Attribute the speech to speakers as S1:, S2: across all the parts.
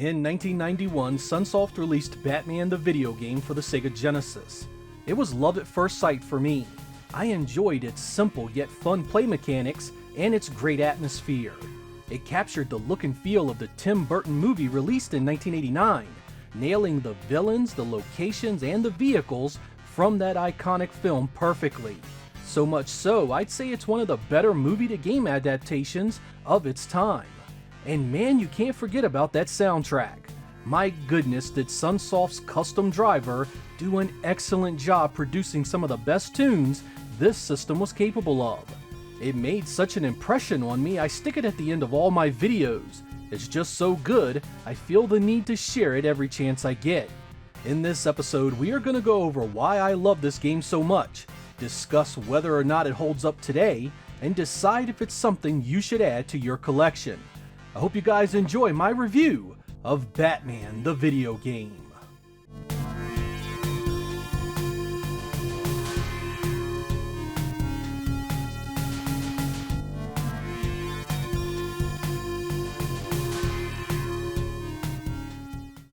S1: In 1991, Sunsoft released Batman the video game for the Sega Genesis. It was love at first sight for me. I enjoyed its simple yet fun play mechanics and its great atmosphere. It captured the look and feel of the Tim Burton movie released in 1989, nailing the villains, the locations, and the vehicles from that iconic film perfectly. So much so, I'd say it's one of the better movie-to-game adaptations of its time. And man, you can't forget about that soundtrack. My goodness, did Sunsoft's custom driver do an excellent job producing some of the best tunes this system was capable of. It made such an impression on me, I stick it at the end of all my videos. It's just so good, I feel the need to share it every chance I get. In this episode, we are going to go over why I love this game so much, discuss whether or not it holds up today, and decide if it's something you should add to your collection. I hope you guys enjoy my review of Batman the video game.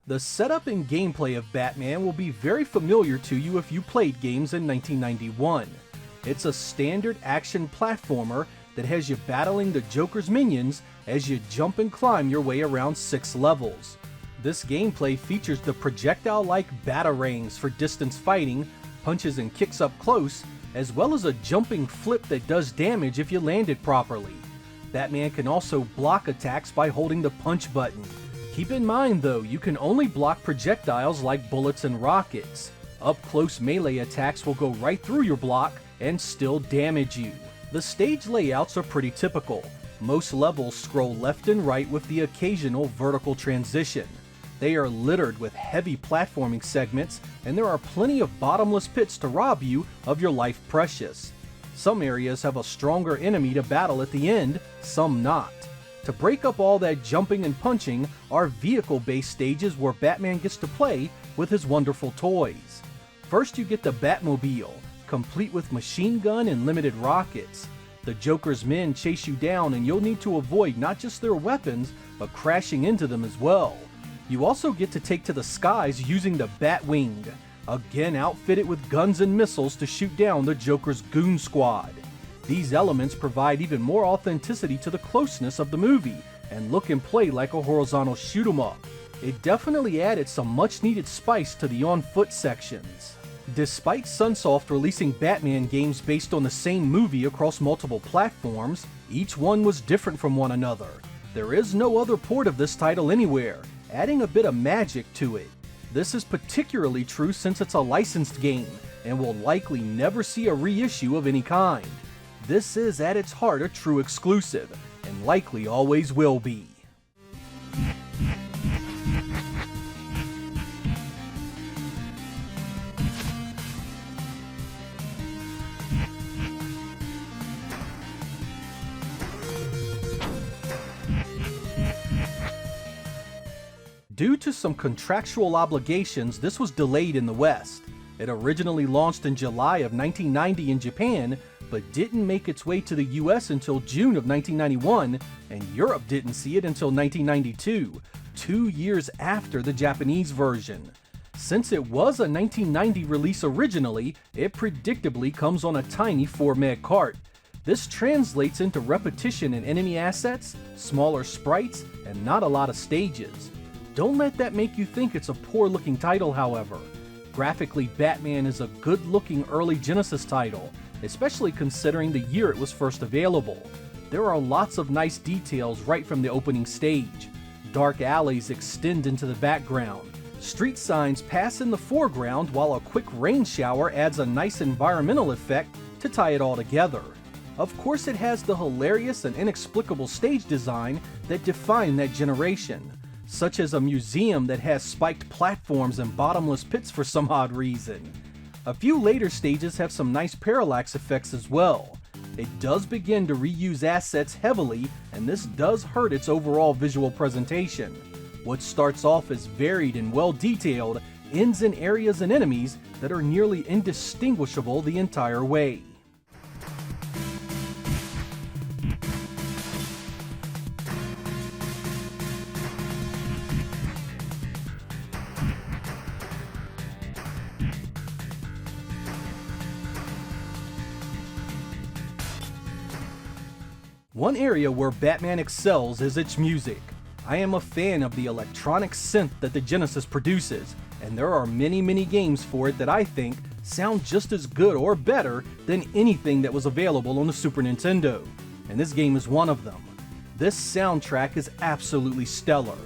S1: The setup and gameplay of Batman will be very familiar to you if you played games in 1991. It's a standard action platformer that has you battling the Joker's minions as you jump and climb your way around 6 levels. This gameplay features the projectile-like batarangs for distance fighting, punches and kicks up close, as well as a jumping flip that does damage if you land it properly. Batman can also block attacks by holding the punch button. Keep in mind though, you can only block projectiles like bullets and rockets. Up-close melee attacks will go right through your block and still damage you. The stage layouts are pretty typical. Most levels scroll left and right with the occasional vertical transition. They are littered with heavy platforming segments, and there are plenty of bottomless pits to rob you of your life precious. Some areas have a stronger enemy to battle at the end, some not. To break up all that jumping and punching are vehicle-based stages where Batman gets to play with his wonderful toys. First you get the Batmobile, complete with machine gun and limited rockets. The Joker's men chase you down and you'll need to avoid not just their weapons, but crashing into them as well. You also get to take to the skies using the Batwing, again outfitted with guns and missiles to shoot down the Joker's goon squad. These elements provide even more authenticity to the closeness of the movie, and look and play like a horizontal shoot 'em up. It definitely added some much needed spice to the on-foot sections. Despite Sunsoft releasing Batman games based on the same movie across multiple platforms, each one was different from one another. There is no other port of this title anywhere, adding a bit of magic to it. This is particularly true since it's a licensed game, and will likely never see a reissue of any kind. This is at its heart a true exclusive, and likely always will be. Due to some contractual obligations, this was delayed in the West. It originally launched in July of 1990 in Japan, but didn't make its way to the US until June of 1991, and Europe didn't see it until 1992, 2 years after the Japanese version. Since it was a 1990 release originally, it predictably comes on a tiny 4-meg cart. This translates into repetition in enemy assets, smaller sprites, and not a lot of stages. Don't let that make you think it's a poor-looking title, however. Graphically, Batman is a good-looking early Genesis title, especially considering the year it was first available. There are lots of nice details right from the opening stage. Dark alleys extend into the background. Street signs pass in the foreground, while a quick rain shower adds a nice environmental effect to tie it all together. Of course, it has the hilarious and inexplicable stage design that defined that generation, such as a museum that has spiked platforms and bottomless pits for some odd reason. A few later stages have some nice parallax effects as well. It does begin to reuse assets heavily, and this does hurt its overall visual presentation. What starts off as varied and well detailed ends in areas and enemies that are nearly indistinguishable the entire way. One area where Batman excels is its music. I am a fan of the electronic synth that the Genesis produces, and there are many games for it that I think sound just as good or better than anything that was available on the Super Nintendo, and this game is one of them. This soundtrack is absolutely stellar.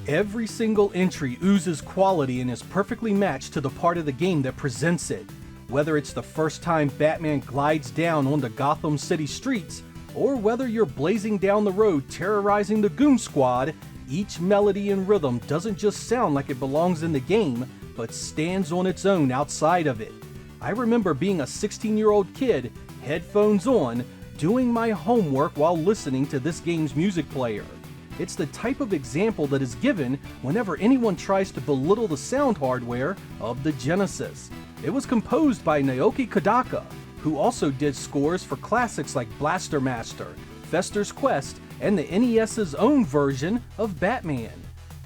S1: Every single entry oozes quality and is perfectly matched to the part of the game that presents it. Whether it's the first time Batman glides down onto Gotham City streets, or whether you're blazing down the road terrorizing the Goon Squad, each melody and rhythm doesn't just sound like it belongs in the game, but stands on its own outside of it. I remember being a 16-year-old kid, headphones on, doing my homework while listening to this game's music player. It's the type of example that is given whenever anyone tries to belittle the sound hardware of the Genesis. It was composed by Naoki Kodaka, who also did scores for classics like Blaster Master, Fester's Quest, and the NES's own version of Batman.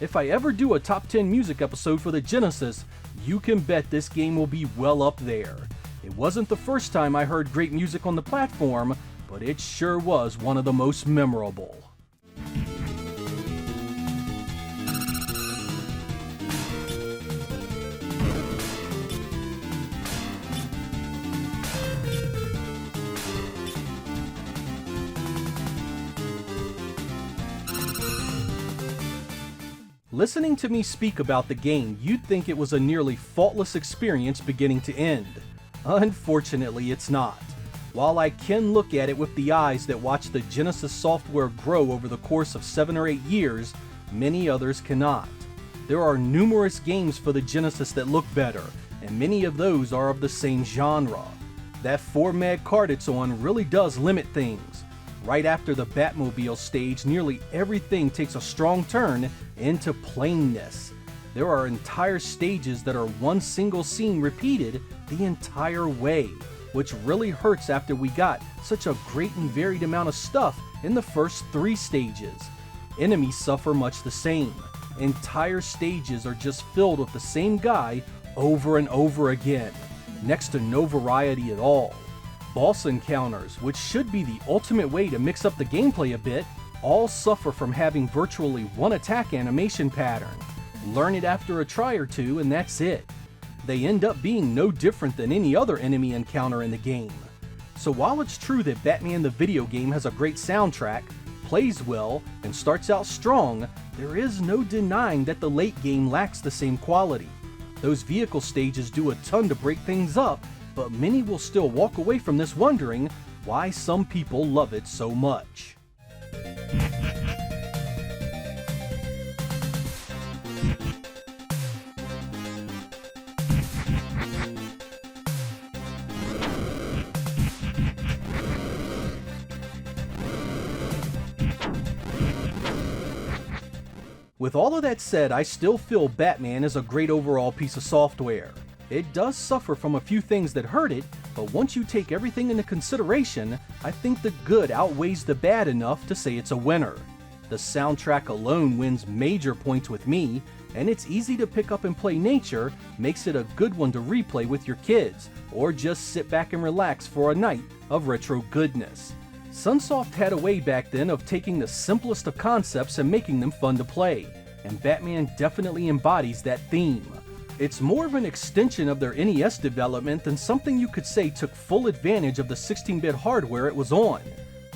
S1: If I ever do a top 10 music episode for the Genesis, you can bet this game will be well up there. It wasn't the first time I heard great music on the platform, but it sure was one of the most memorable. Listening to me speak about the game, you'd think it was a nearly faultless experience beginning to end. Unfortunately, it's not. While I can look at it with the eyes that watch the Genesis software grow over the course of 7 or 8 years, many others cannot. There are numerous games for the Genesis that look better, and many of those are of the same genre. That 4 mag card it's on really does limit things. Right after the Batmobile stage, nearly everything takes a strong turn into plainness. There are entire stages that are one single scene repeated the entire way, which really hurts after we got such a great and varied amount of stuff in the first 3 stages. Enemies suffer much the same. Entire stages are just filled with the same guy over and over again, next to no variety at all. Boss encounters, which should be the ultimate way to mix up the gameplay a bit, all suffer from having virtually one attack animation pattern. Learn it after a try or two and that's it. They end up being no different than any other enemy encounter in the game. So while it's true that Batman the video game has a great soundtrack, plays well, and starts out strong, there is no denying that the late game lacks the same quality. Those vehicle stages do a ton to break things up, but many will still walk away from this wondering why some people love it so much. With all of that said, I still feel Batman is a great overall piece of software. It does suffer from a few things that hurt it, but once you take everything into consideration, I think the good outweighs the bad enough to say it's a winner. The soundtrack alone wins major points with me, and it's easy to pick up and play nature, makes it a good one to replay with your kids, or just sit back and relax for a night of retro goodness. Sunsoft had a way back then of taking the simplest of concepts and making them fun to play, and Batman definitely embodies that theme. It's more of an extension of their NES development than something you could say took full advantage of the 16-bit hardware it was on.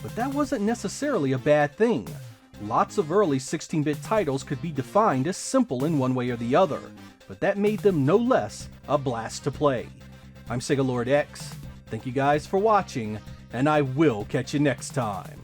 S1: But that wasn't necessarily a bad thing. Lots of early 16-bit titles could be defined as simple in one way or the other, but that made them no less a blast to play. I'm Sega Lord X, thank you guys for watching, and I will catch you next time.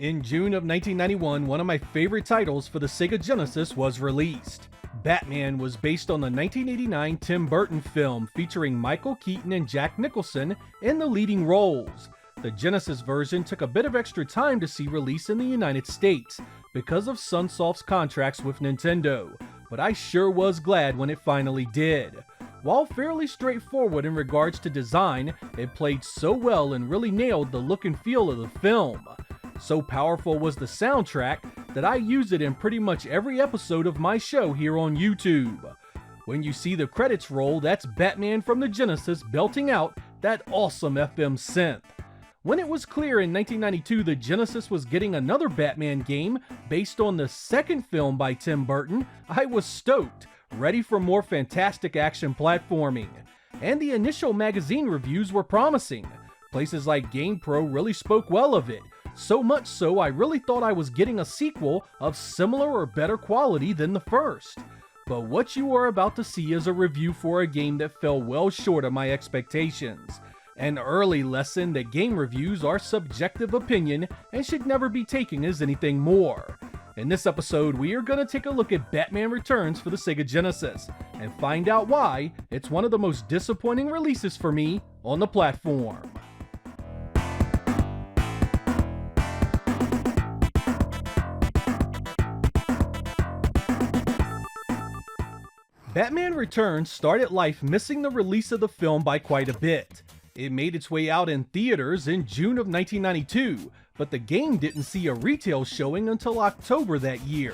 S1: In June of 1991, one of my favorite titles for the Sega Genesis was released. Batman was based on the 1989 Tim Burton film featuring Michael Keaton and Jack Nicholson in the leading roles. The Genesis version took a bit of extra time to see release in the United States because of Sunsoft's contracts with Nintendo, but I sure was glad when it finally did. While fairly straightforward in regards to design, it played so well and really nailed the look and feel of the film. So powerful was the soundtrack that I use it in pretty much every episode of my show here on YouTube. When you see the credits roll, that's Batman from the Genesis belting out that awesome FM synth. When it was clear in 1992 the Genesis was getting another Batman game based on the second film by Tim Burton, I was stoked, ready for more fantastic action platforming. And the initial magazine reviews were promising. Places like GamePro really spoke well of it, so much so I really thought I was getting a sequel of similar or better quality than the first. But what you are about to see is a review for a game that fell well short of my expectations. An early lesson that game reviews are subjective opinion and should never be taken as anything more. In this episode, we are going to take a look at Batman Returns for the Sega Genesis and find out why it's one of the most disappointing releases for me on the platform. Batman Returns started life missing the release of the film by quite a bit. It made its way out in theaters in June of 1992, but the game didn't see a retail showing until October that year.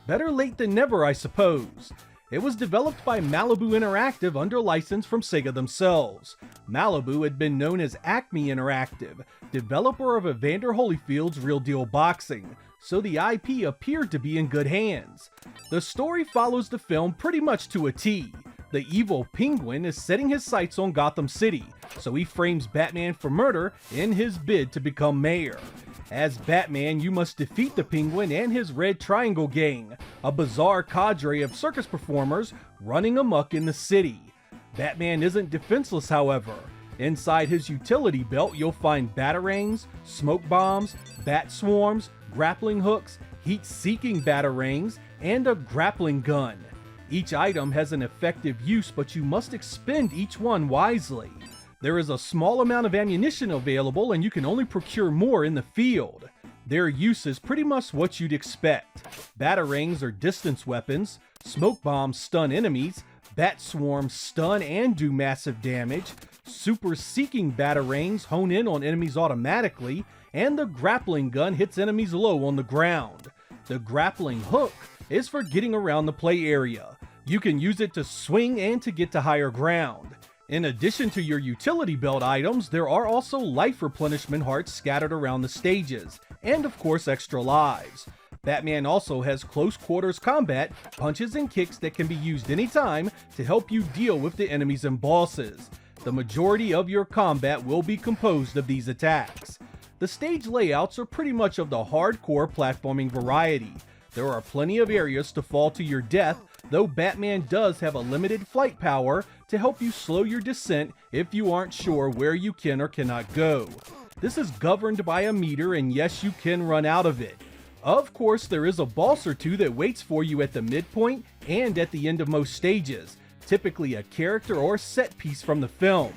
S1: Better late than never, I suppose. It was developed by Malibu Interactive under license from Sega themselves. Malibu had been known as Acme Interactive, developer of Evander Holyfield's Real Deal Boxing, so the IP appeared to be in good hands. The story follows the film pretty much to a T. The evil Penguin is setting his sights on Gotham City, so he frames Batman for murder in his bid to become mayor. As Batman, you must defeat the Penguin and his Red Triangle Gang, a bizarre cadre of circus performers running amok in the city. Batman isn't defenseless, however. Inside his utility belt, you'll find batarangs, smoke bombs, bat swarms, grappling hooks, heat-seeking batarangs, and a grappling gun. Each item has an effective use, but you must expend each one wisely. There is a small amount of ammunition available, and you can only procure more in the field. Their use is pretty much what you'd expect. Batarangs are distance weapons, smoke bombs stun enemies, bat swarms stun and do massive damage, super seeking batarangs hone in on enemies automatically, and the grappling gun hits enemies low on the ground. The grappling hook is for getting around the play area. You can use it to swing and to get to higher ground. In addition to your utility belt items, there are also life replenishment hearts scattered around the stages, and of course extra lives. Batman also has close quarters combat, punches and kicks that can be used anytime to help you deal with the enemies and bosses. The majority of your combat will be composed of these attacks. The stage layouts are pretty much of the hardcore platforming variety. There are plenty of areas to fall to your death, though Batman does have a limited flight power to help you slow your descent if you aren't sure where you can or cannot go. This is governed by a meter, and yes, you can run out of it. Of course, there is a boss or two that waits for you at the midpoint and at the end of most stages, typically a character or set piece from the film.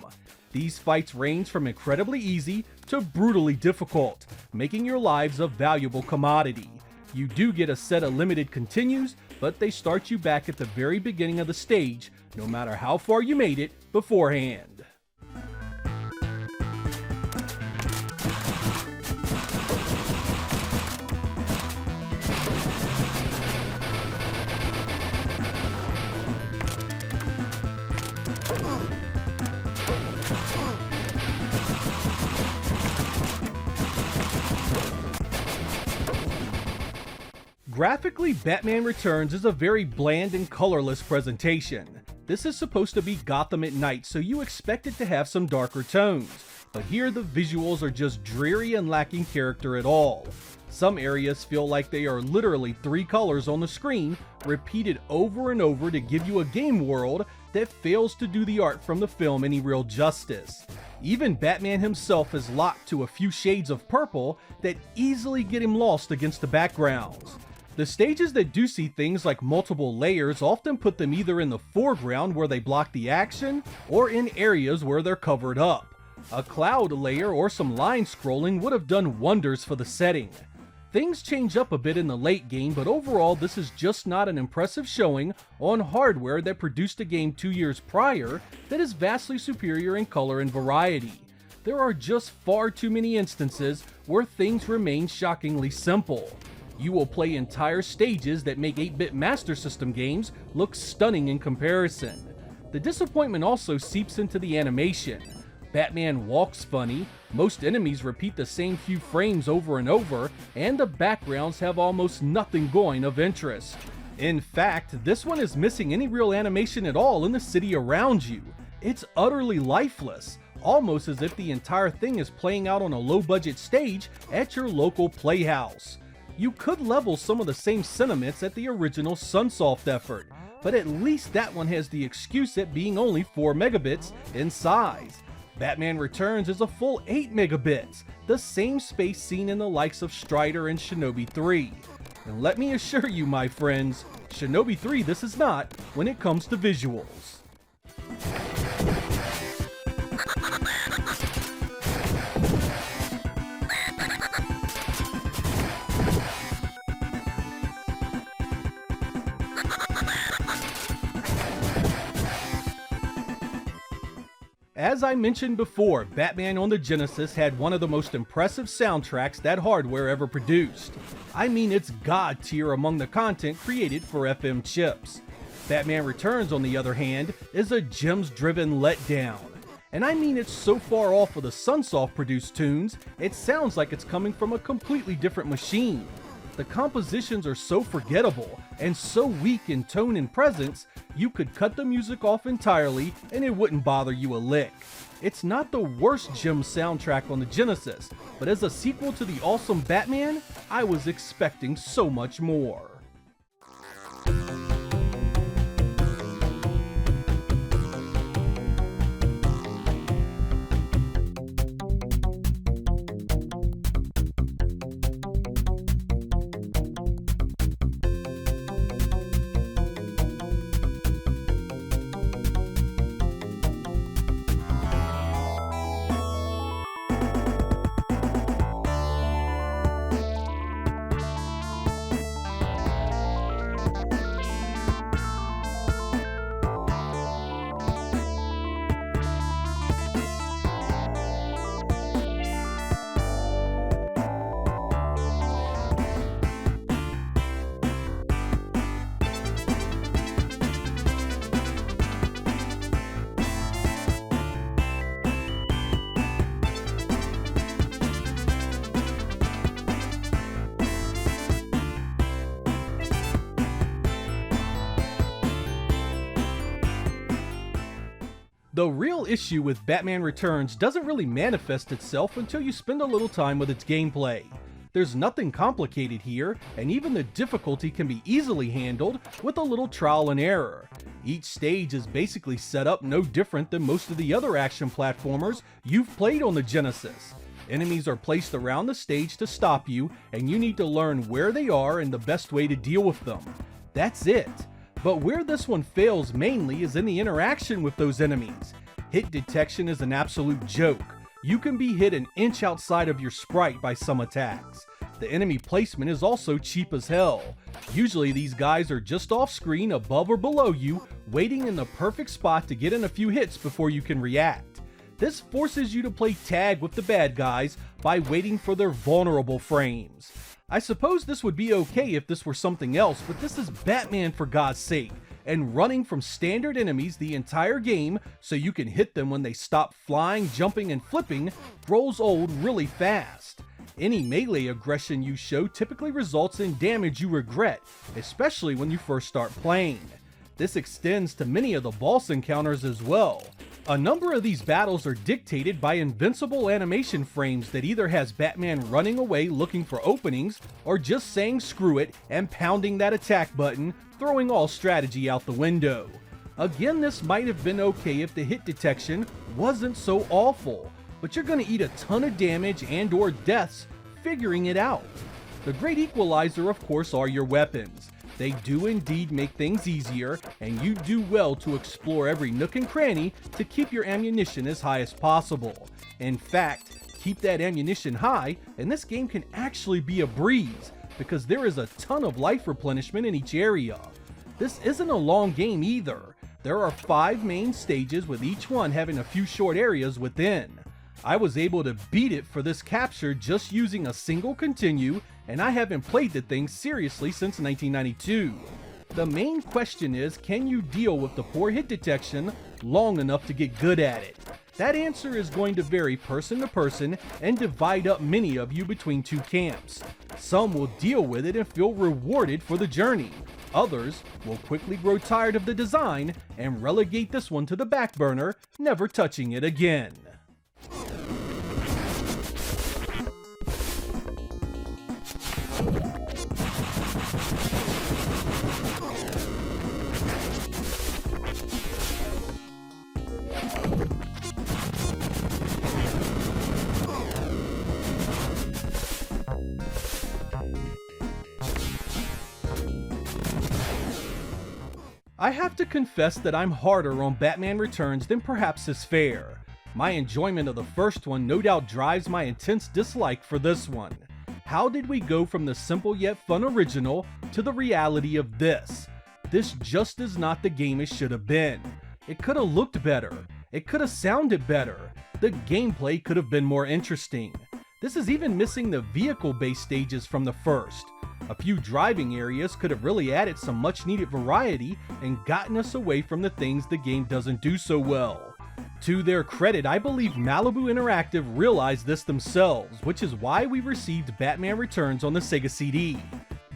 S1: These fights range from incredibly easy to brutally difficult, making your lives a valuable commodity. You do get a set of limited continues, but they start you back at the very beginning of the stage, no matter how far you made it beforehand. Graphically, Batman Returns is a very bland and colorless presentation. This is supposed to be Gotham at night, so you expect it to have some darker tones, but here the visuals are just dreary and lacking character at all. Some areas feel like they are literally 3 colors on the screen, repeated over and over to give you a game world that fails to do the art from the film any real justice. Even Batman himself is locked to a few shades of purple that easily get him lost against the backgrounds. The stages that do see things like multiple layers often put them either in the foreground where they block the action, or in areas where they're covered up. A cloud layer or some line scrolling would have done wonders for the setting. Things change up a bit in the late game, but overall this is just not an impressive showing on hardware that produced a game 2 years prior that is vastly superior in color and variety. There are just far too many instances where things remain shockingly simple. You will play entire stages that make 8-bit Master System games look stunning in comparison. The disappointment also seeps into the animation. Batman walks funny, most enemies repeat the same few frames over and over, and the backgrounds have almost nothing going of interest. In fact, this one is missing any real animation at all in the city around you. It's utterly lifeless, almost as if the entire thing is playing out on a low-budget stage at your local playhouse. You could level some of the same sentiments at the original Sunsoft effort, but at least that one has the excuse at being only 4 megabits in size. Batman Returns is a full 8 megabits, the same space seen in the likes of Strider and Shinobi 3. And let me assure you, my friends, Shinobi 3 this is not when it comes to visuals. As I mentioned before, Batman on the Genesis had one of the most impressive soundtracks that hardware ever produced. I mean, it's god tier among the content created for FM chips. Batman Returns, on the other hand, is a gems-driven letdown. And I mean, it's so far off of the Sunsoft produced tunes, it sounds like it's coming from a completely different machine. The compositions are so forgettable and so weak in tone and presence, you could cut the music off entirely and it wouldn't bother you a lick. It's not the worst gem soundtrack on the Genesis, but as a sequel to the awesome Batman, I was expecting so much more. The real issue with Batman Returns doesn't really manifest itself until you spend a little time with its gameplay. There's nothing complicated here, and even the difficulty can be easily handled with a little trial and error. Each stage is basically set up no different than most of the other action platformers you've played on the Genesis. Enemies are placed around the stage to stop you, and you need to learn where they are and the best way to deal with them. That's it. But where this one fails mainly is in the interaction with those enemies. Hit detection is an absolute joke. You can be hit an inch outside of your sprite by some attacks. The enemy placement is also cheap as hell. Usually these guys are just off screen above or below you, waiting in the perfect spot to get in a few hits before you can react. This forces you to play tag with the bad guys by waiting for their vulnerable frames. I suppose this would be okay if this were something else, but this is Batman for God's sake, and running from standard enemies the entire game so you can hit them when they stop flying, jumping, and flipping grows old really fast. Any melee aggression you show typically results in damage you regret, especially when you first start playing. This extends to many of the boss encounters as well. A number of these battles are dictated by invincible animation frames that either has Batman running away looking for openings, or just saying screw it and pounding that attack button, throwing all strategy out the window. Again, this might have been okay if the hit detection wasn't so awful, but you're gonna eat a ton of damage and or deaths figuring it out. The great equalizer, of course, are your weapons. They do indeed make things easier, and you do well to explore every nook and cranny to keep your ammunition as high as possible. In fact, keep that ammunition high, and this game can actually be a breeze, because there is a ton of life replenishment in each area. This isn't a long game either. There are 5 main stages, with each one having a few short areas within. I was able to beat it for this capture just using a single continue, and I haven't played the thing seriously since 1992. The main question is, can you deal with the poor hit detection long enough to get good at it? That answer is going to vary person to person and divide up many of you between 2 camps. Some will deal with it and feel rewarded for the journey. Others will quickly grow tired of the design and relegate this one to the back burner, never touching it again. I have to confess that I'm harder on Batman Returns than perhaps is fair. My enjoyment of the first one no doubt drives my intense dislike for this one. How did we go from the simple yet fun original to the reality of this? This just is not the game it should have been. It could have looked better. It could have sounded better. The gameplay could have been more interesting. This is even missing the vehicle-based stages from the first. A few driving areas could have really added some much-needed variety and gotten us away from the things the game doesn't do so well. To their credit, I believe Malibu Interactive realized this themselves, which is why we received Batman Returns on the Sega CD.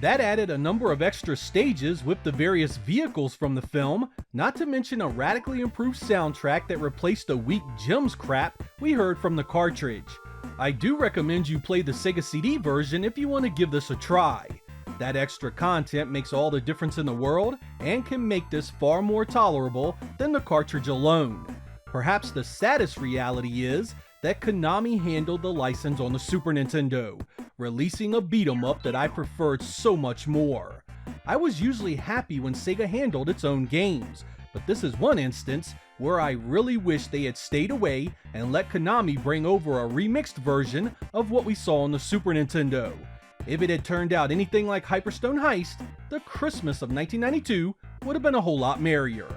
S1: That added a number of extra stages with the various vehicles from the film, not to mention a radically improved soundtrack that replaced the weak Gems crap we heard from the cartridge. I do recommend you play the Sega CD version if you want to give this a try. That extra content makes all the difference in the world and can make this far more tolerable than the cartridge alone. Perhaps the saddest reality is that Konami handled the license on the Super Nintendo, releasing a beat-em-up that I preferred so much more. I was usually happy when Sega handled its own games, but this is one instance where I really wish they had stayed away and let Konami bring over a remixed version of what we saw on the Super Nintendo. If it had turned out anything like Hyperstone Heist, the Christmas of 1992 would have been a whole lot merrier.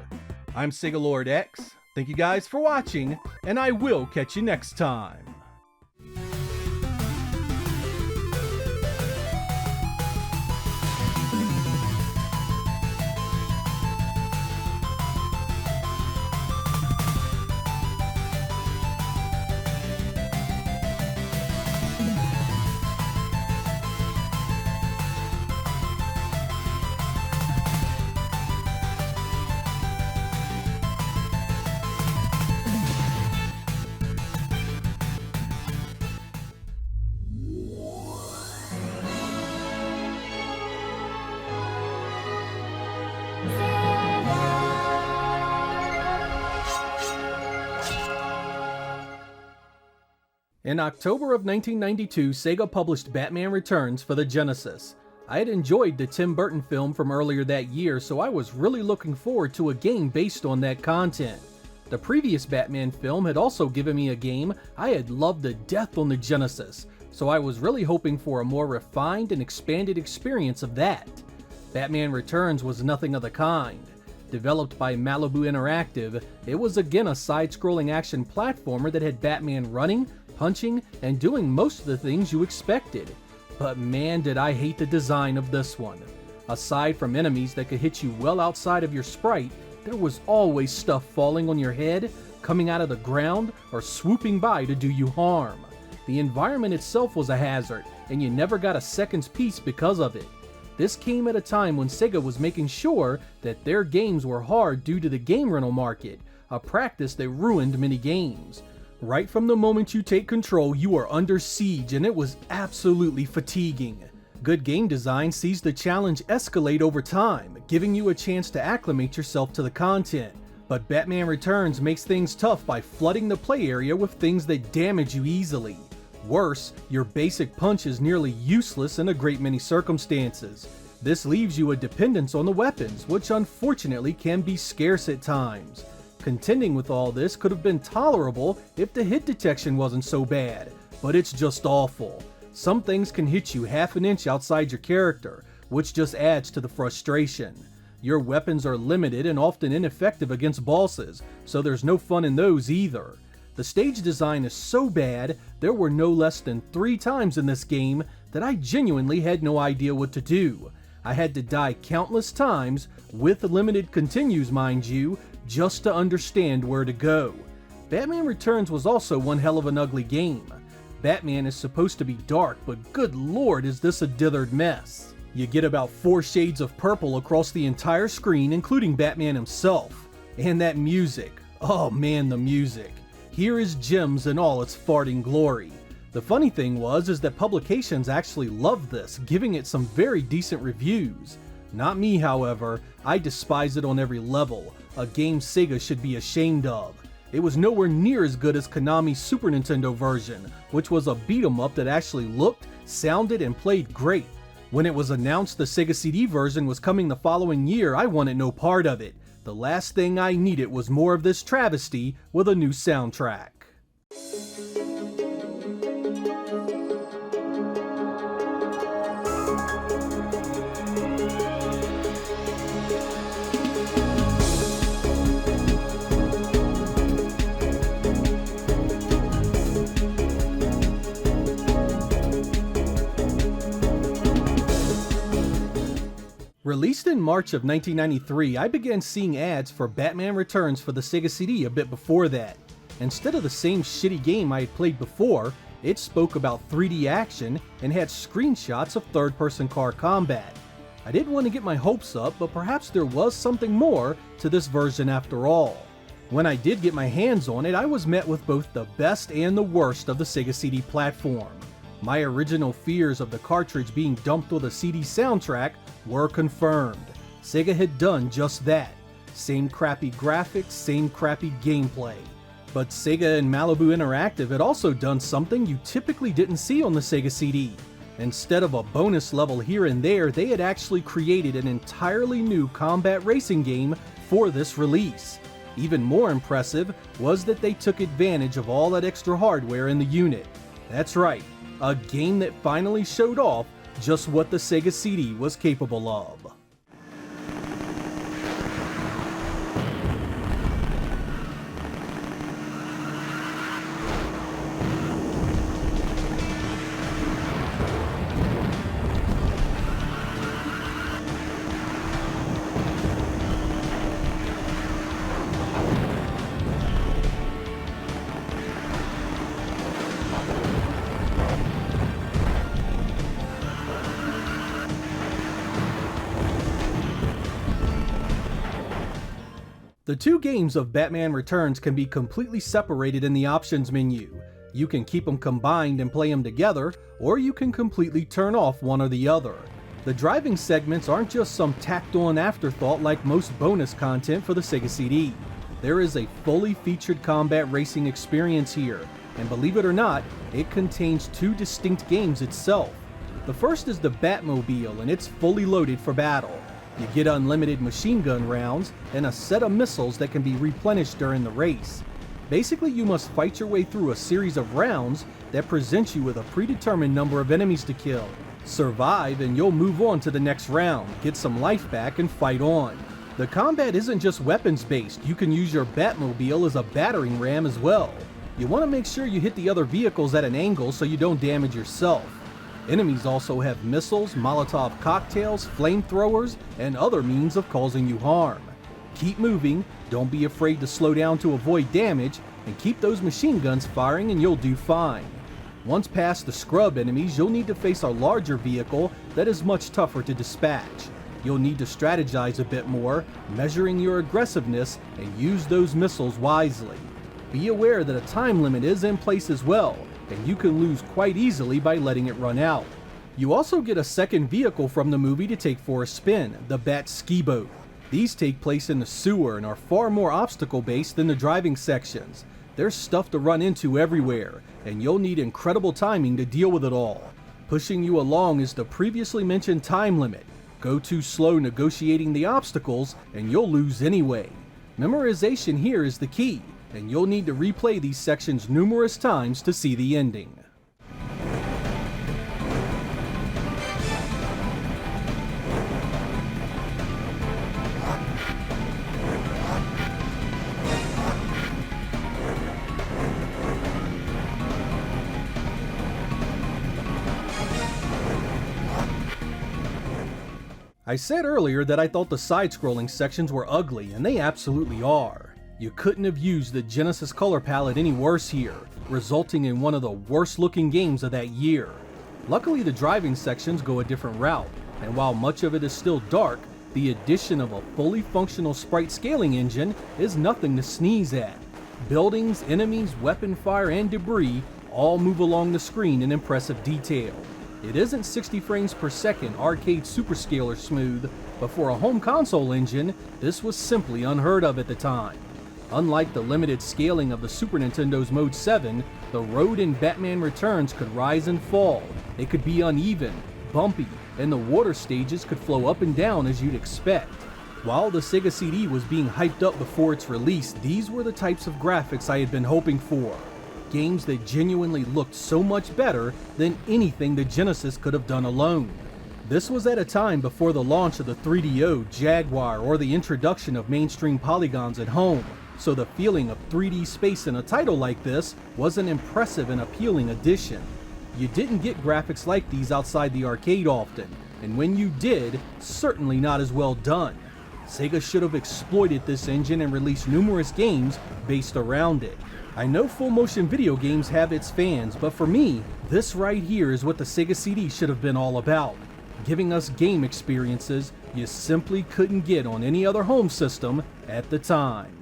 S1: I'm Sega Lord X, thank you guys for watching, and I will catch you next time. In October of 1992, Sega published Batman Returns for the Genesis. I had enjoyed the Tim Burton film from earlier that year, so I was really looking forward to a game based on that content. The previous Batman film had also given me a game I had loved to death on the Genesis, so I was really hoping for a more refined and expanded experience of that. Batman Returns was nothing of the kind. Developed by Malibu Interactive, it was again a side-scrolling action platformer that had Batman running, punching, and doing most of the things you expected. But man, did I hate the design of this one. Aside from enemies that could hit you well outside of your sprite, there was always stuff falling on your head, coming out of the ground, or swooping by to do you harm. The environment itself was a hazard, and you never got a second's peace because of it. This came at a time when Sega was making sure that their games were hard due to the game rental market, a practice that ruined many games. Right from the moment you take control, you are under siege, and it was absolutely fatiguing. Good game design sees the challenge escalate over time, giving you a chance to acclimate yourself to the content. But Batman Returns makes things tough by flooding the play area with things that damage you easily. Worse, your basic punch is nearly useless in a great many circumstances. This leaves you a dependence on the weapons, which unfortunately can be scarce at times. Contending with all this could have been tolerable if the hit detection wasn't so bad, but it's just awful. Some things can hit you half an inch outside your character, which just adds to the frustration. Your weapons are limited and often ineffective against bosses, so there's no fun in those either. The stage design is so bad, there were no less than 3 times in this game that I genuinely had no idea what to do. I had to die countless times, with limited continues mind you, just to understand where to go. Batman Returns was also one hell of an ugly game. Batman is supposed to be dark, but good lord is this a dithered mess. You get about 4 shades of purple across the entire screen, including Batman himself. And that music, oh man, the music. Here is Gems in all its farting glory. The funny thing is that publications actually loved this, giving it some very decent reviews. Not me, however. I despise it on every level, a game Sega should be ashamed of. It was nowhere near as good as Konami's Super Nintendo version, which was a beat-em-up that actually looked, sounded, and played great. When it was announced the Sega CD version was coming the following year, I wanted no part of it. The last thing I needed was more of this travesty with a new soundtrack. Released in March of 1993, I began seeing ads for Batman Returns for the Sega CD a bit before that. Instead of the same shitty game I had played before, it spoke about 3D action and had screenshots of third-person car combat. I didn't want to get my hopes up, but perhaps there was something more to this version after all. When I did get my hands on it, I was met with both the best and the worst of the Sega CD platform. My original fears of the cartridge being dumped with a CD soundtrack were confirmed. Sega had done just that. Same crappy graphics, same crappy gameplay. But Sega and Malibu Interactive had also done something you typically didn't see on the Sega CD. Instead of a bonus level here and there, they had actually created an entirely new combat racing game for this release. Even more impressive was that they took advantage of all that extra hardware in the unit. That's right. A game that finally showed off just what the Sega CD was capable of. The 2 games of Batman Returns can be completely separated in the options menu. You can keep them combined and play them together, or you can completely turn off one or the other. The driving segments aren't just some tacked-on afterthought like most bonus content for the Sega CD. There is a fully featured combat racing experience here, and believe it or not, it contains 2 distinct games itself. The first is the Batmobile, and it's fully loaded for battle. You get unlimited machine gun rounds and a set of missiles that can be replenished during the race. Basically, you must fight your way through a series of rounds that present you with a predetermined number of enemies to kill. Survive and you'll move on to the next round, get some life back, and fight on. The combat isn't just weapons based, you can use your Batmobile as a battering ram as well. You want to make sure you hit the other vehicles at an angle so you don't damage yourself. Enemies also have missiles, Molotov cocktails, flamethrowers, and other means of causing you harm. Keep moving, don't be afraid to slow down to avoid damage, and keep those machine guns firing and you'll do fine. Once past the scrub enemies, you'll need to face a larger vehicle that is much tougher to dispatch. You'll need to strategize a bit more, measuring your aggressiveness, and use those missiles wisely. Be aware that a time limit is in place as well, and you can lose quite easily by letting it run out. You also get a second vehicle from the movie to take for a spin, the Bat Ski Boat. These take place in the sewer and are far more obstacle-based than the driving sections. There's stuff to run into everywhere, and you'll need incredible timing to deal with it all. Pushing you along is the previously mentioned time limit. Go too slow negotiating the obstacles, and you'll lose anyway. Memorization here is the key, and you'll need to replay these sections numerous times to see the ending. I said earlier that I thought the side-scrolling sections were ugly, and they absolutely are. You couldn't have used the Genesis color palette any worse here, resulting in one of the worst looking games of that year. Luckily the driving sections go a different route, and while much of it is still dark, the addition of a fully functional sprite scaling engine is nothing to sneeze at. Buildings, enemies, weapon fire, and debris all move along the screen in impressive detail. It isn't 60 frames per second arcade superscaler smooth, but for a home console engine, this was simply unheard of at the time. Unlike the limited scaling of the Super Nintendo's Mode 7, the road in Batman Returns could rise and fall, it could be uneven, bumpy, and the water stages could flow up and down as you'd expect. While the Sega CD was being hyped up before its release, these were the types of graphics I had been hoping for. Games that genuinely looked so much better than anything the Genesis could have done alone. This was at a time before the launch of the 3DO, Jaguar, or the introduction of mainstream polygons at home, so the feeling of 3D space in a title like this was an impressive and appealing addition. You didn't get graphics like these outside the arcade often, and when you did, certainly not as well done. Sega should have exploited this engine and released numerous games based around it. I know full motion video games have its fans, but for me, this right here is what the Sega CD should have been all about. Giving us game experiences you simply couldn't get on any other home system at the time.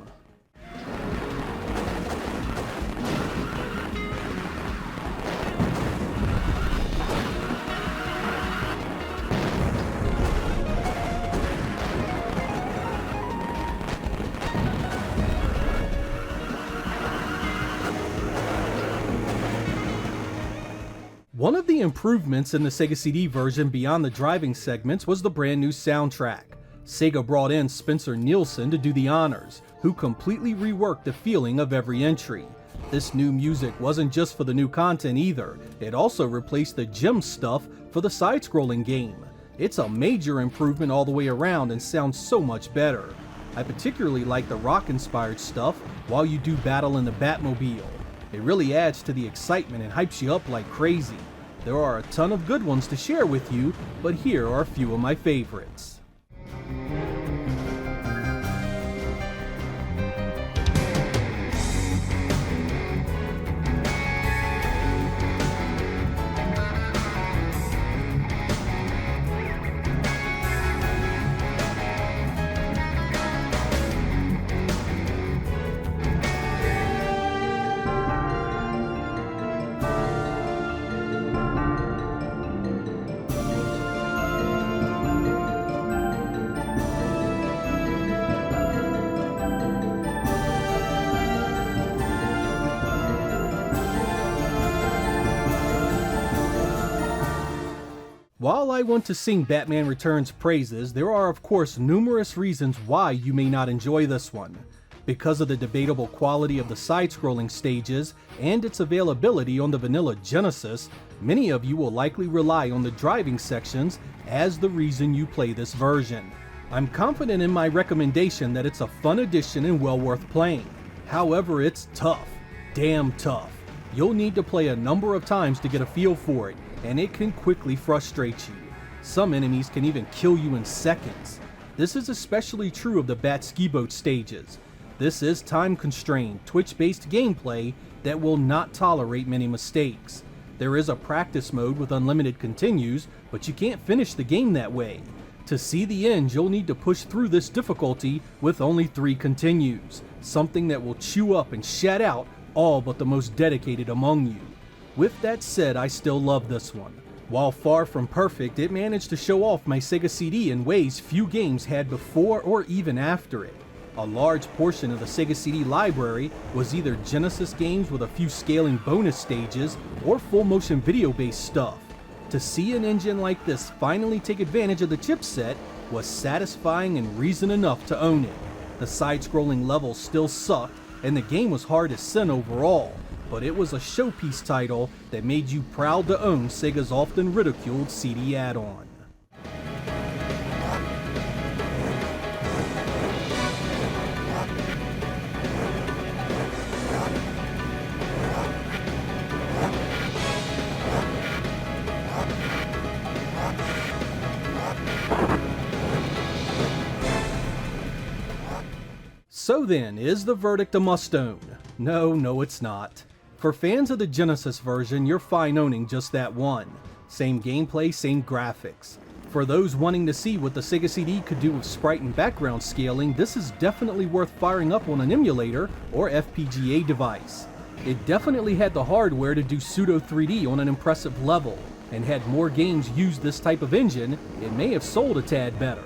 S1: One of the improvements in the Sega CD version beyond the driving segments was the brand new soundtrack. Sega brought in Spencer Nielsen to do the honors, who completely reworked the feeling of every entry. This new music wasn't just for the new content either, it also replaced the gem stuff for the side-scrolling game. It's a major improvement all the way around and sounds so much better. I particularly like the rock-inspired stuff while you do battle in the Batmobile. It really adds to the excitement and hypes you up like crazy. There are a ton of good ones to share with you, but here are a few of my favorites. While I want to sing Batman Returns praises, there are of course numerous reasons why you may not enjoy this one. Because of the debatable quality of the side-scrolling stages and its availability on the vanilla Genesis, many of you will likely rely on the driving sections as the reason you play this version. I'm confident in my recommendation that it's a fun addition and well worth playing. However, it's tough. Damn tough. You'll need to play a number of times to get a feel for it, and it can quickly frustrate you. Some enemies can even kill you in seconds. This is especially true of the Bat Ski Boat stages. This is time-constrained, Twitch-based gameplay that will not tolerate many mistakes. There is a practice mode with unlimited continues, but you can't finish the game that way. To see the end, you'll need to push through this difficulty with only 3 continues, something that will chew up and shat out all but the most dedicated among you. With that said, I still love this one. While far from perfect, it managed to show off my Sega CD in ways few games had before or even after it. A large portion of the Sega CD library was either Genesis games with a few scaling bonus stages or full motion video based stuff. To see an engine like this finally take advantage of the chipset was satisfying and reason enough to own it. The side-scrolling levels still sucked and the game was hard as sin overall, but it was a showpiece title that made you proud to own Sega's often ridiculed CD add-on. So then, is the verdict a must-own? No, it's not. For fans of the Genesis version, you're fine owning just that one. Same gameplay, same graphics. For those wanting to see what the Sega CD could do with sprite and background scaling, this is definitely worth firing up on an emulator or FPGA device. It definitely had the hardware to do pseudo 3D on an impressive level, and had more games used this type of engine, it may have sold a tad better.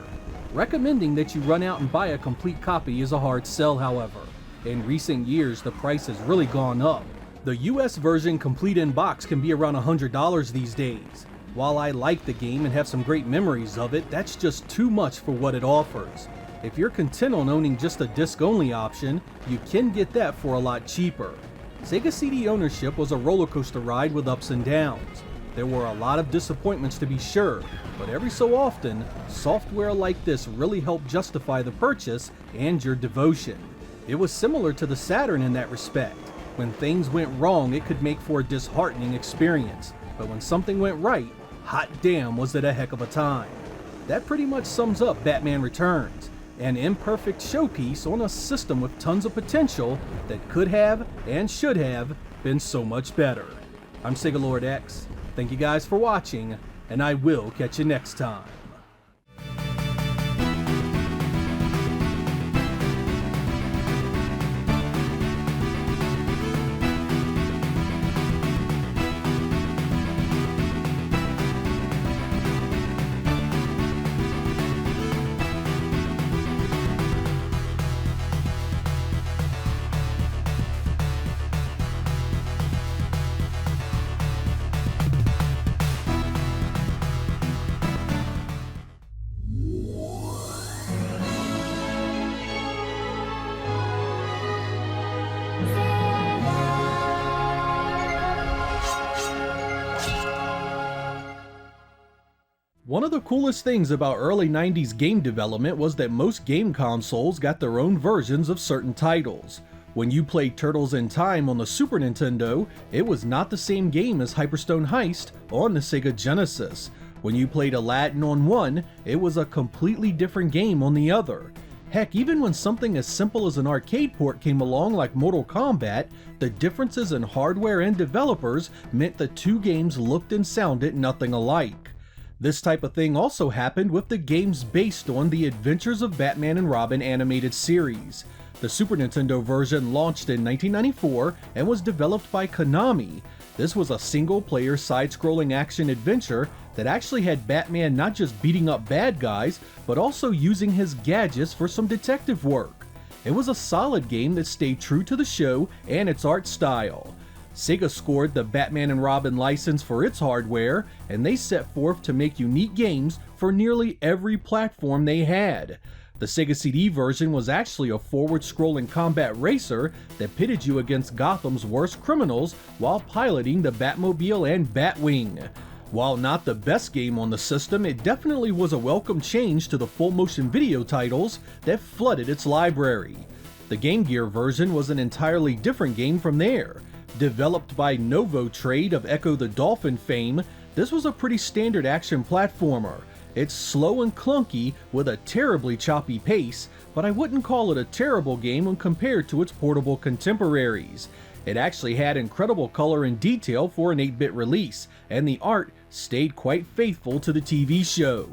S1: Recommending that you run out and buy a complete copy is a hard sell, however. In recent years, the price has really gone up. The US version complete in box can be around $100 these days. While I like the game and have some great memories of it, that's just too much for what it offers. If you're content on owning just a disc-only option, you can get that for a lot cheaper. Sega CD ownership was a roller coaster ride with ups and downs. There were a lot of disappointments to be sure, but every so often, software like this really helped justify the purchase and your devotion. It was similar to the Saturn in that respect. When things went wrong, it could make for a disheartening experience, but when something went right, hot damn was it a heck of a time. That pretty much sums up Batman Returns, an imperfect showpiece on a system with tons of potential that could have and should have been so much better. I'm Sega Lord X. Thank you guys for watching, and I will catch you next time. One of the coolest things about early 90s game development was that most game consoles got their own versions of certain titles. When you played Turtles in Time on the Super Nintendo, it was not the same game as Hyperstone Heist on the Sega Genesis. When you played Aladdin on one, it was a completely different game on the other. Heck, even when something as simple as an arcade port came along like Mortal Kombat, the differences in hardware and developers meant the two games looked and sounded nothing alike. This type of thing also happened with the games based on the Adventures of Batman and Robin animated series. The Super Nintendo version launched in 1994 and was developed by Konami. This was a single-player side-scrolling action adventure that actually had Batman not just beating up bad guys, but also using his gadgets for some detective work. It was a solid game that stayed true to the show and its art style. Sega scored the Batman and Robin license for its hardware, and they set forth to make unique games for nearly every platform they had. The Sega CD version was actually a forward-scrolling combat racer that pitted you against Gotham's worst criminals while piloting the Batmobile and Batwing. While not the best game on the system, it definitely was a welcome change to the full-motion video titles that flooded its library. The Game Gear version was an entirely different game from there. Developed by Novo Trade of Echo the Dolphin fame, this was a pretty standard action platformer. It's slow and clunky with a terribly choppy pace, but I wouldn't call it a terrible game when compared to its portable contemporaries. It actually had incredible color and detail for an 8-bit release, and the art stayed quite faithful to the TV show.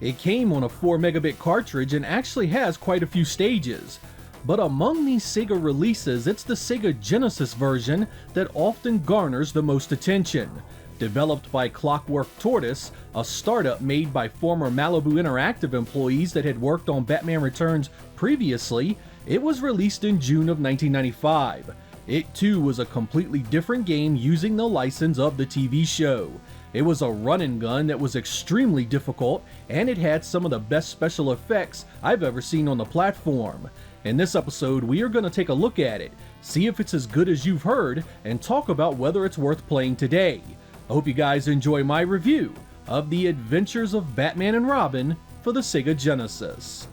S1: It came on a 4 megabit cartridge and actually has quite a few stages. But among these Sega releases, it's the Sega Genesis version that often garners the most attention. Developed by Clockwork Tortoise, a startup made by former Malibu Interactive employees that had worked on Batman Returns previously, it was released in June of 1995. It too was a completely different game using the license of the TV show. It was a run and gun that was extremely difficult, and it had some of the best special effects I've ever seen on the platform. In this episode, we are going to take a look at it, see if it's as good as you've heard, and talk about whether it's worth playing today. I hope you guys enjoy my review of The Adventures of Batman and Robin for the Sega Genesis.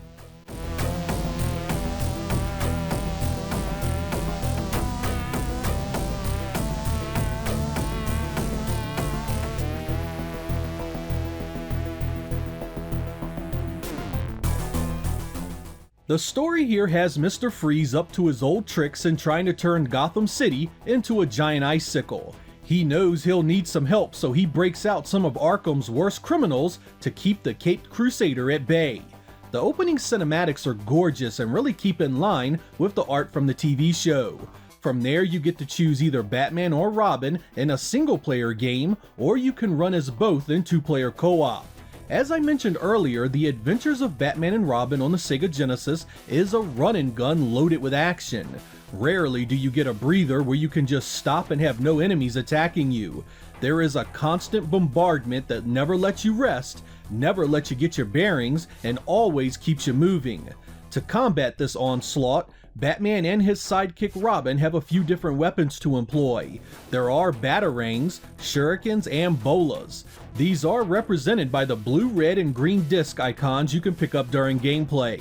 S1: The story here has Mr. Freeze up to his old tricks in trying to turn Gotham City into a giant icicle. He knows he'll need some help, so he breaks out some of Arkham's worst criminals to keep the Caped Crusader at bay. The opening cinematics are gorgeous and really keep in line with the art from the TV show. From there, you get to choose either Batman or Robin in a single-player game, or you can run as both in two-player co-op. As I mentioned earlier, The Adventures of Batman and Robin on the Sega Genesis is a run and gun loaded with action. Rarely do you get a breather where you can just stop and have no enemies attacking you. There is a constant bombardment that never lets you rest, never lets you get your bearings, and always keeps you moving. To combat this onslaught, Batman and his sidekick Robin have a few different weapons to employ. There are batarangs, shurikens, and bolas. These are represented by the blue, red, and green disc icons you can pick up during gameplay.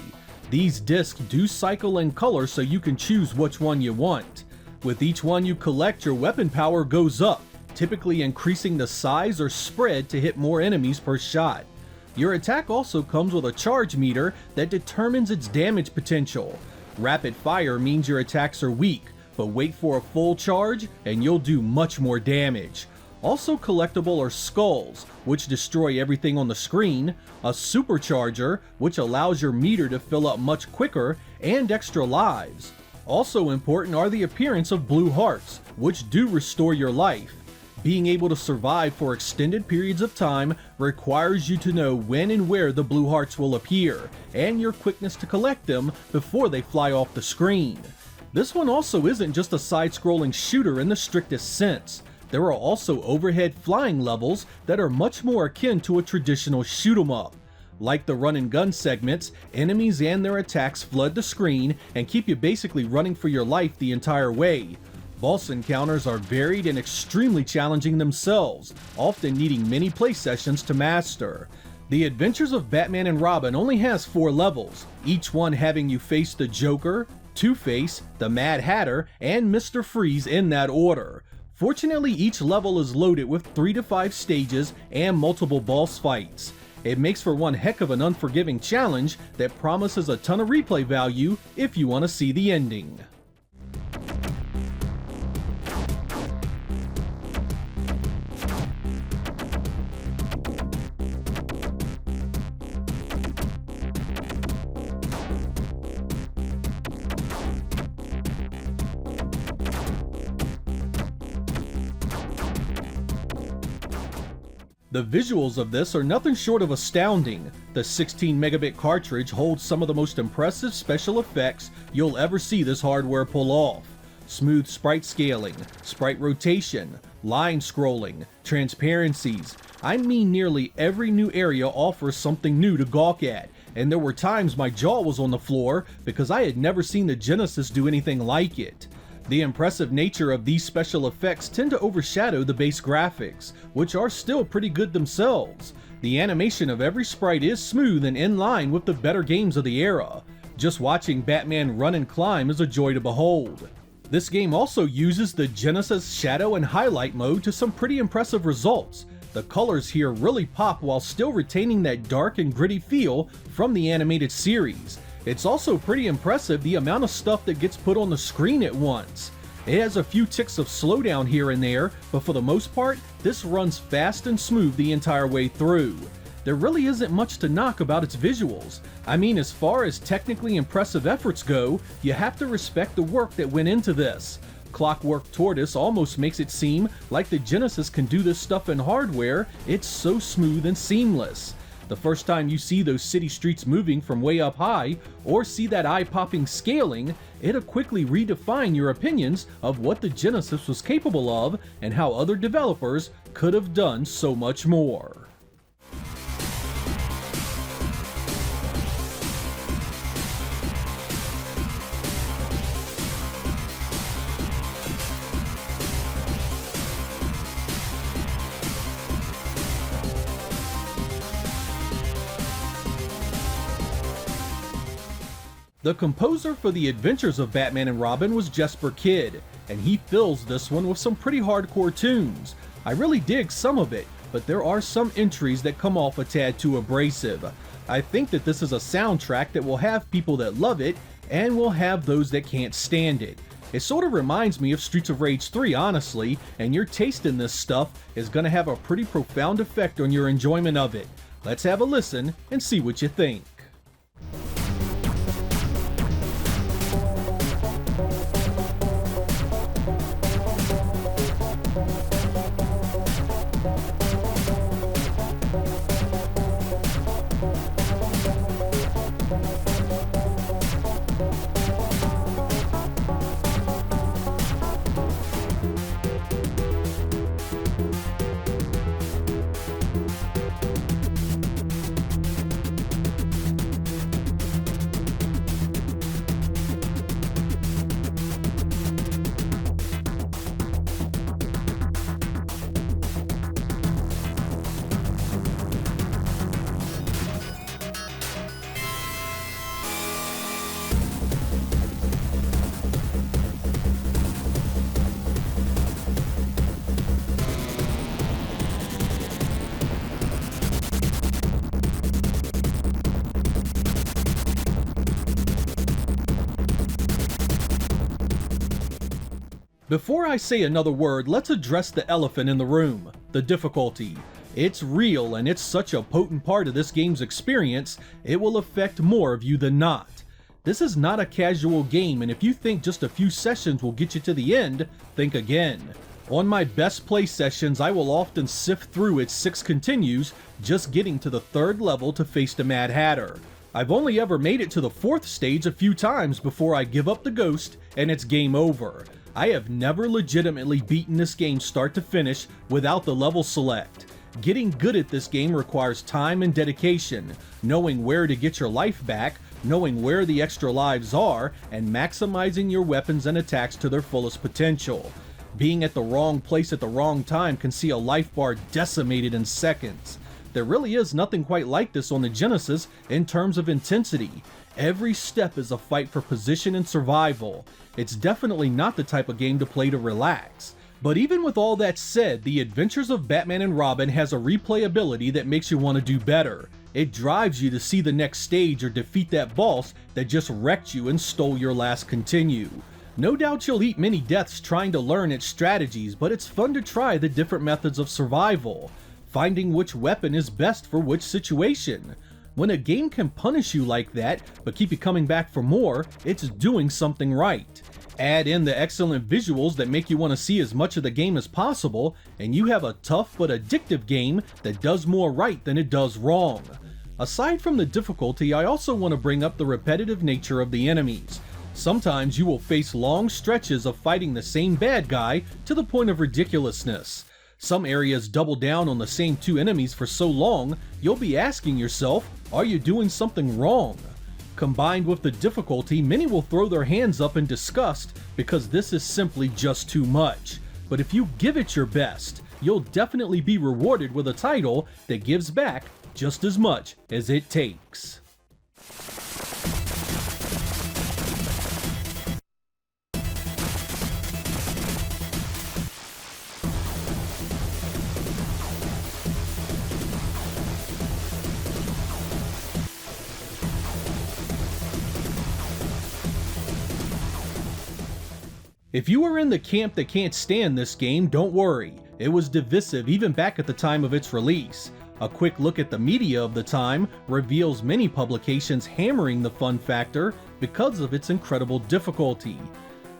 S1: These discs do cycle in color so you can choose which one you want. With each one you collect, your weapon power goes up, typically increasing the size or spread to hit more enemies per shot. Your attack also comes with a charge meter that determines its damage potential. Rapid fire means your attacks are weak, but wait for a full charge and you'll do much more damage. Also collectible are skulls, which destroy everything on the screen, a supercharger, which allows your meter to fill up much quicker, and extra lives. Also important are the appearance of blue hearts, which do restore your life. Being able to survive for extended periods of time requires you to know when and where the blue hearts will appear, and your quickness to collect them before they fly off the screen. This one also isn't just a side-scrolling shooter in the strictest sense. There are also overhead flying levels that are much more akin to a traditional shoot-'em-up. Like the run and gun segments, enemies and their attacks flood the screen and keep you basically running for your life the entire way. Boss encounters are varied and extremely challenging themselves, often needing many play sessions to master. The Adventures of Batman and Robin only has 4 levels, each one having you face the Joker, Two-Face, the Mad Hatter, and Mr. Freeze in that order. Fortunately, each level is loaded with 3 to 5 stages and multiple boss fights. It makes for one heck of an unforgiving challenge that promises a ton of replay value if you want to see the ending. The visuals of this are nothing short of astounding. The 16 megabit cartridge holds some of the most impressive special effects you'll ever see this hardware pull off. Smooth sprite scaling, sprite rotation, line scrolling, transparencies. I mean, nearly every new area offers something new to gawk at, and there were times my jaw was on the floor because I had never seen the Genesis do anything like it. The impressive nature of these special effects tend to overshadow the base graphics, which are still pretty good themselves. The animation of every sprite is smooth and in line with the better games of the era. Just watching Batman run and climb is a joy to behold. This game also uses the Genesis shadow and highlight mode to some pretty impressive results. The colors here really pop while still retaining that dark and gritty feel from the animated series. It's also pretty impressive the amount of stuff that gets put on the screen at once. It has a few ticks of slowdown here and there, but for the most part, this runs fast and smooth the entire way through. There really isn't much to knock about its visuals. I mean, as far as technically impressive efforts go, you have to respect the work that went into this. Clockwork Tortoise almost makes it seem like the Genesis can do this stuff in hardware, it's so smooth and seamless. The first time you see those city streets moving from way up high, or see that eye-popping scaling, it'll quickly redefine your opinions of what the Genesis was capable of and how other developers could have done so much more. The composer for The Adventures of Batman and Robin was Jesper Kyd, and he fills this one with some pretty hardcore tunes. I really dig some of it, but there are some entries that come off a tad too abrasive. I think that this is a soundtrack that will have people that love it, and will have those that can't stand it. It sort of reminds me of Streets of Rage 3, honestly, and your taste in this stuff is going to have a pretty profound effect on your enjoyment of it. Let's have a listen and see what you think. Before I say another word, let's address the elephant in the room, the difficulty. It's real, and it's such a potent part of this game's experience, it will affect more of you than not. This is not a casual game, and if you think just a few sessions will get you to the end, think again. On my best play sessions, I will often sift through its 6 continues, just getting to the 3rd level to face the Mad Hatter. I've only ever made it to the 4th stage a few times before I give up the ghost, and it's game over. I have never legitimately beaten this game start to finish without the level select. Getting good at this game requires time and dedication, knowing where to get your life back, knowing where the extra lives are, and maximizing your weapons and attacks to their fullest potential. Being at the wrong place at the wrong time can see a life bar decimated in seconds. There really is nothing quite like this on the Genesis in terms of intensity. Every step is a fight for position and survival. It's definitely not the type of game to play to relax. But even with all that said, The Adventures of Batman and Robin has a replayability that makes you want to do better. It drives you to see the next stage or defeat that boss that just wrecked you and stole your last continue. No doubt you'll eat many deaths trying to learn its strategies, but it's fun to try the different methods of survival, finding which weapon is best for which situation. When a game can punish you like that, but keep you coming back for more, it's doing something right. Add in the excellent visuals that make you want to see as much of the game as possible, and you have a tough but addictive game that does more right than it does wrong. Aside from the difficulty, I also want to bring up the repetitive nature of the enemies. Sometimes you will face long stretches of fighting the same bad guy to the point of ridiculousness. Some areas double down on the same 2 enemies for so long, you'll be asking yourself, are you doing something wrong? Combined with the difficulty, many will throw their hands up in disgust because this is simply just too much. But if you give it your best, you'll definitely be rewarded with a title that gives back just as much as it takes. If you are in the camp that can't stand this game, don't worry. It was divisive even back at the time of its release. A quick look at the media of the time reveals many publications hammering the fun factor because of its incredible difficulty.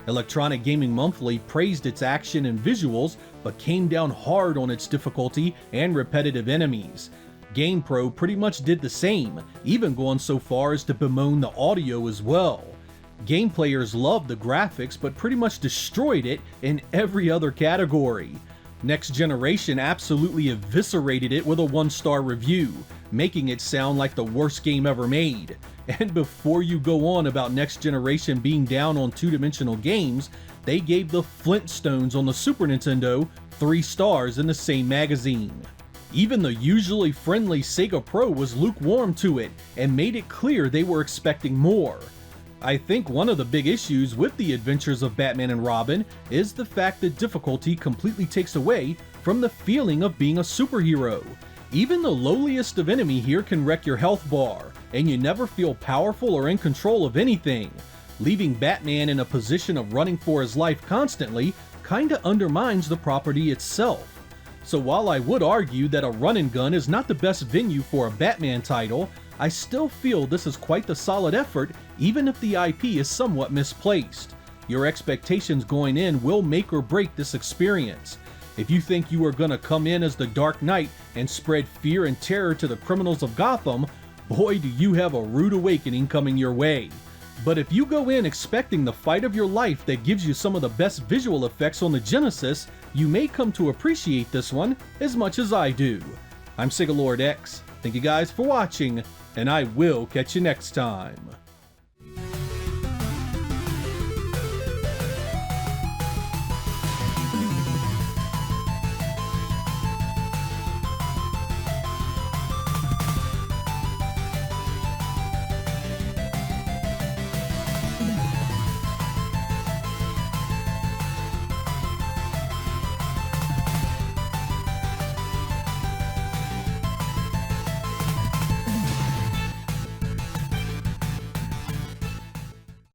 S1: Electronic Gaming Monthly praised its action and visuals, but came down hard on its difficulty and repetitive enemies. GamePro pretty much did the same, even going so far as to bemoan the audio as well. Game players loved the graphics, but pretty much destroyed it in every other category. Next Generation absolutely eviscerated it with a 1-star review, making it sound like the worst game ever made. And before you go on about Next Generation being down on two-dimensional games, they gave the Flintstones on the Super Nintendo 3 stars in the same magazine. Even the usually friendly Sega Pro was lukewarm to it, and made it clear they were expecting more. I think one of the big issues with the Adventures of Batman and Robin is the fact that difficulty completely takes away from the feeling of being a superhero. Even the lowliest of enemy here can wreck your health bar, and you never feel powerful or in control of anything. Leaving Batman in a position of running for his life constantly kinda undermines the property itself. So while I would argue that a run and gun is not the best venue for a Batman title, I still feel this is quite the solid effort, even if the IP is somewhat misplaced. Your expectations going in will make or break this experience. If you think you are gonna come in as the Dark Knight and spread fear and terror to the criminals of Gotham, boy do you have a rude awakening coming your way. But if you go in expecting the fight of your life that gives you some of the best visual effects on the Genesis, you may come to appreciate this one as much as I do. I'm Sega Lord X. Thank you guys for watching, and I will catch you next time.